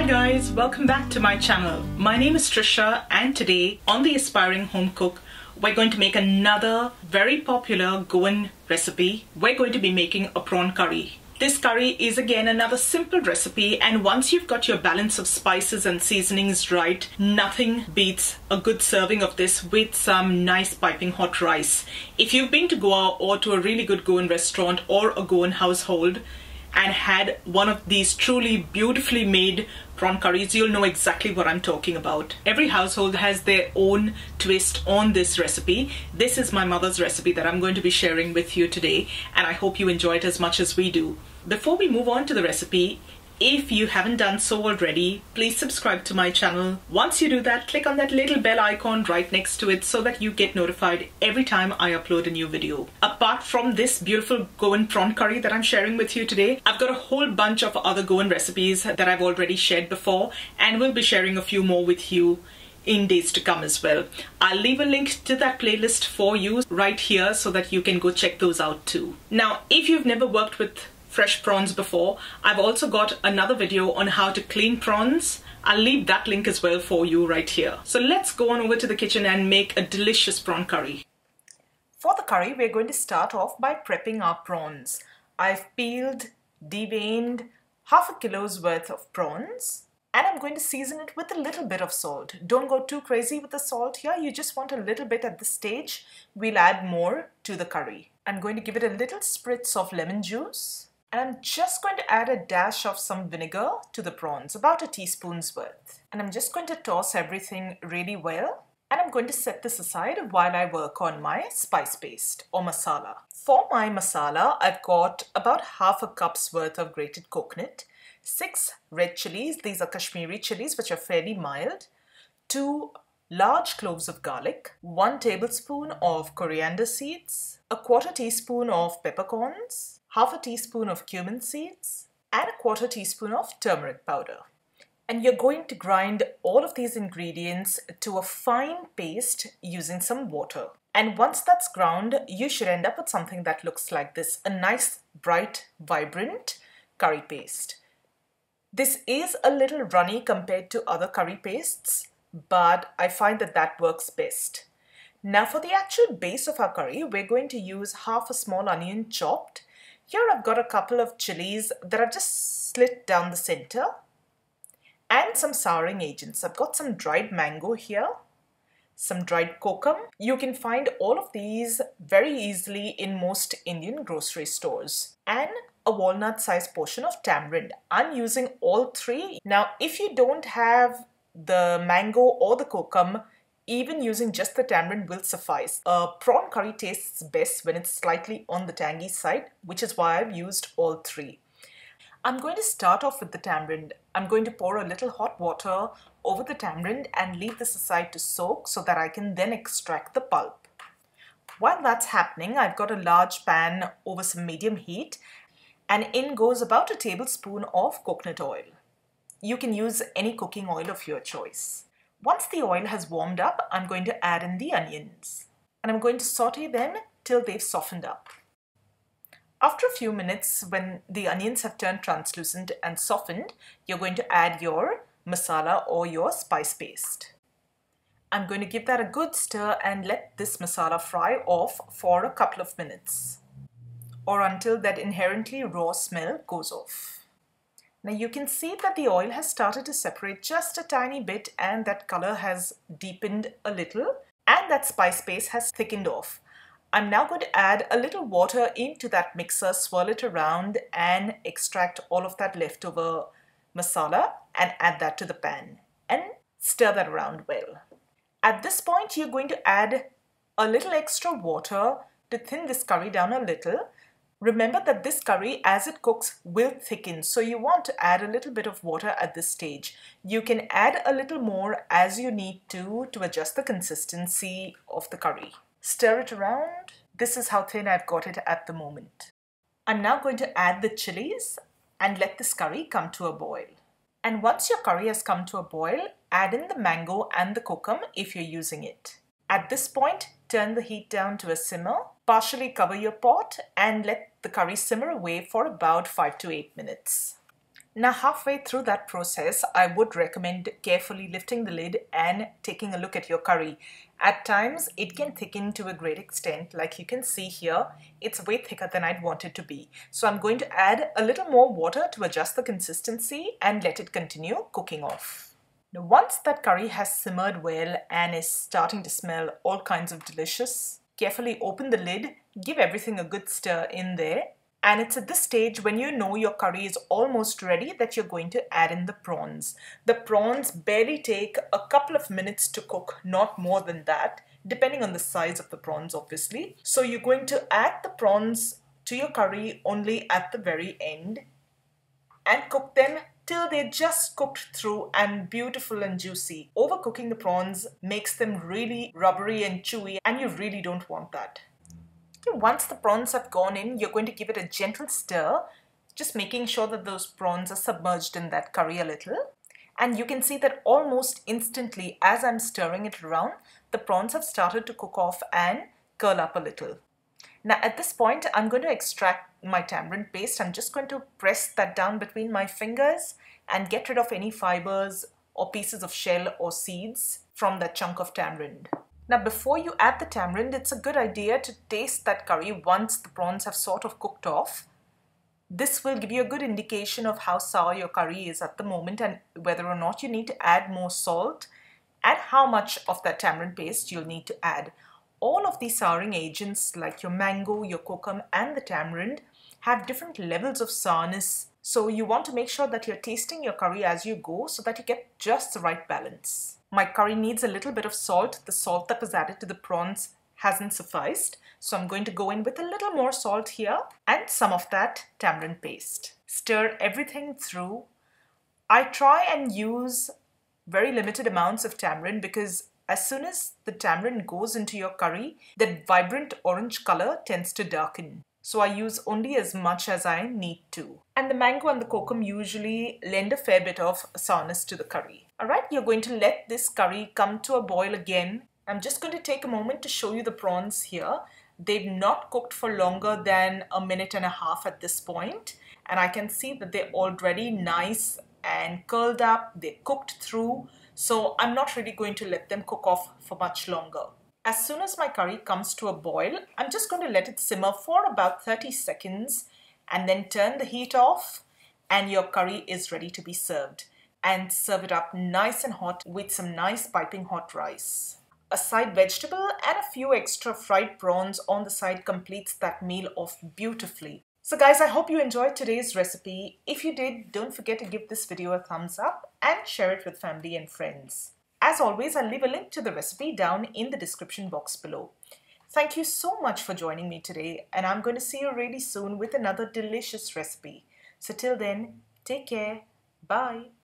guys, welcome back to my channel. My name is Trisha and today on The Aspiring Home Cook we're going to make another very popular Goan recipe. We're going to be making a prawn curry. This curry is again another simple recipe, and once you've got your balance of spices and seasonings right, nothing beats a good serving of this with some nice piping hot rice. If you've been to Goa or to a really good Goan restaurant or a Goan household and had one of these truly beautifully made prawn curries, you'll know exactly what I'm talking about. Every household has their own twist on this recipe. This is my mother's recipe that I'm going to be sharing with you today, and I hope you enjoy it as much as we do. Before we move on to the recipe, if you haven't done so already, please subscribe to my channel. Once you do that, click on that little bell icon right next to it so that you get notified every time I upload a new video. Apart from this beautiful Goan prawn curry that I'm sharing with you today, I've got a whole bunch of other Goan recipes that I've already shared before, and will be sharing a few more with you in days to come as well. I'll leave a link to that playlist for you right here so that you can go check those out too. Now, if you've never worked with fresh prawns before, I've also got another video on how to clean prawns. I'll leave that link as well for you right here. So let's go on over to the kitchen and make a delicious prawn curry. For the curry, we're going to start off by prepping our prawns. I've peeled, deveined half a kilo's worth of prawns, and I'm going to season it with a little bit of salt. Don't go too crazy with the salt here. You just want a little bit at this stage. We'll add more to the curry. I'm going to give it a little spritz of lemon juice. And I'm just going to add a dash of some vinegar to the prawns, about a teaspoon's worth. And I'm just going to toss everything really well. And I'm going to set this aside while I work on my spice paste or masala. For my masala, I've got about half a cup's worth of grated coconut, 6 red chillies, these are Kashmiri chillies which are fairly mild, 2 large cloves of garlic, 1 tablespoon of coriander seeds, a quarter teaspoon of peppercorns, half a teaspoon of cumin seeds, and a quarter teaspoon of turmeric powder. And you're going to grind all of these ingredients to a fine paste using some water. And once that's ground, you should end up with something that looks like this, a nice, bright, vibrant curry paste. This is a little runny compared to other curry pastes, but I find that that works best. Now for the actual base of our curry, we're going to use half a small onion chopped. Here I've got a couple of chilies that I've just slit down the center, and some souring agents. I've got some dried mango here, some dried kokum. You can find all of these very easily in most Indian grocery stores, and a walnut sized portion of tamarind. I'm using all 3. Now if you don't have the mango or the kokum, even using just the tamarind will suffice. A prawn curry tastes best when it's slightly on the tangy side, which is why I've used all 3. I'm going to start off with the tamarind. I'm going to pour a little hot water over the tamarind and leave this aside to soak so that I can then extract the pulp. While that's happening, I've got a large pan over some medium heat, and in goes about a tablespoon of coconut oil. You can use any cooking oil of your choice. Once the oil has warmed up, I'm going to add in the onions, and I'm going to saute them till they've softened up. After a few minutes, when the onions have turned translucent and softened, you're going to add your masala or your spice paste. I'm going to give that a good stir and let this masala fry off for a couple of minutes, or until that inherently raw smell goes off. Now you can see that the oil has started to separate just a tiny bit, and that color has deepened a little, and that spice paste has thickened off. I'm now going to add a little water into that mixer, swirl it around and extract all of that leftover masala and add that to the pan and stir that around well. At this point, you're going to add a little extra water to thin this curry down a little. Remember that this curry, as it cooks, will thicken, so you want to add a little bit of water at this stage. You can add a little more as you need to adjust the consistency of the curry. Stir it around. This is how thin I've got it at the moment. I'm now going to add the chilies and let this curry come to a boil. And once your curry has come to a boil, add in the mango and the kokum if you're using it. At this point, turn the heat down to a simmer, partially cover your pot and let the curry simmer away for about 5 to 8 minutes. Now, halfway through that process, I would recommend carefully lifting the lid and taking a look at your curry. At times, it can thicken to a great extent. Like you can see here, it's way thicker than I'd want it to be. So I'm going to add a little more water to adjust the consistency and let it continue cooking off. Now, once that curry has simmered well and is starting to smell all kinds of delicious, carefully open the lid, give everything a good stir in there. And it's at this stage when you know your curry is almost ready that you're going to add in the prawns. The prawns barely take a couple of minutes to cook, not more than that, depending on the size of the prawns, obviously. So you're going to add the prawns to your curry only at the very end and cook them till they're just cooked through and beautiful and juicy. Overcooking the prawns makes them really rubbery and chewy, and you really don't want that. Once the prawns have gone in, you're going to give it a gentle stir, just making sure that those prawns are submerged in that curry a little. And you can see that almost instantly, as I'm stirring it around, the prawns have started to cook off and curl up a little. Now at this point, I'm going to extract my tamarind paste. I'm just going to press that down between my fingers and get rid of any fibers or pieces of shell or seeds from that chunk of tamarind. Now, before you add the tamarind, it's a good idea to taste that curry once the prawns have sort of cooked off. This will give you a good indication of how sour your curry is at the moment and whether or not you need to add more salt and how much of that tamarind paste you'll need to add. All of these souring agents like your mango, your kokum and the tamarind have different levels of sourness. So you want to make sure that you're tasting your curry as you go so that you get just the right balance. My curry needs a little bit of salt. The salt that was added to the prawns hasn't sufficed. So I'm going to go in with a little more salt here and some of that tamarind paste. Stir everything through. I try and use very limited amounts of tamarind because as soon as the tamarind goes into your curry, that vibrant orange color tends to darken. So I use only as much as I need to. And the mango and the kokum usually lend a fair bit of sourness to the curry. Alright, you're going to let this curry come to a boil again. I'm just going to take a moment to show you the prawns here. They've not cooked for longer than a minute and a half at this point. And I can see that they're already nice and curled up. They're cooked through. So I'm not really going to let them cook off for much longer. As soon as my curry comes to a boil, I'm just going to let it simmer for about 30 seconds and then turn the heat off and your curry is ready to be served. And serve it up nice and hot with some nice piping hot rice. A side vegetable and a few extra fried prawns on the side completes that meal off beautifully. So guys, I hope you enjoyed today's recipe. If you did, don't forget to give this video a thumbs up and share it with family and friends. As always, I'll leave a link to the recipe down in the description box below. Thank you so much for joining me today, and I'm going to see you really soon with another delicious recipe. So till then, take care. Bye.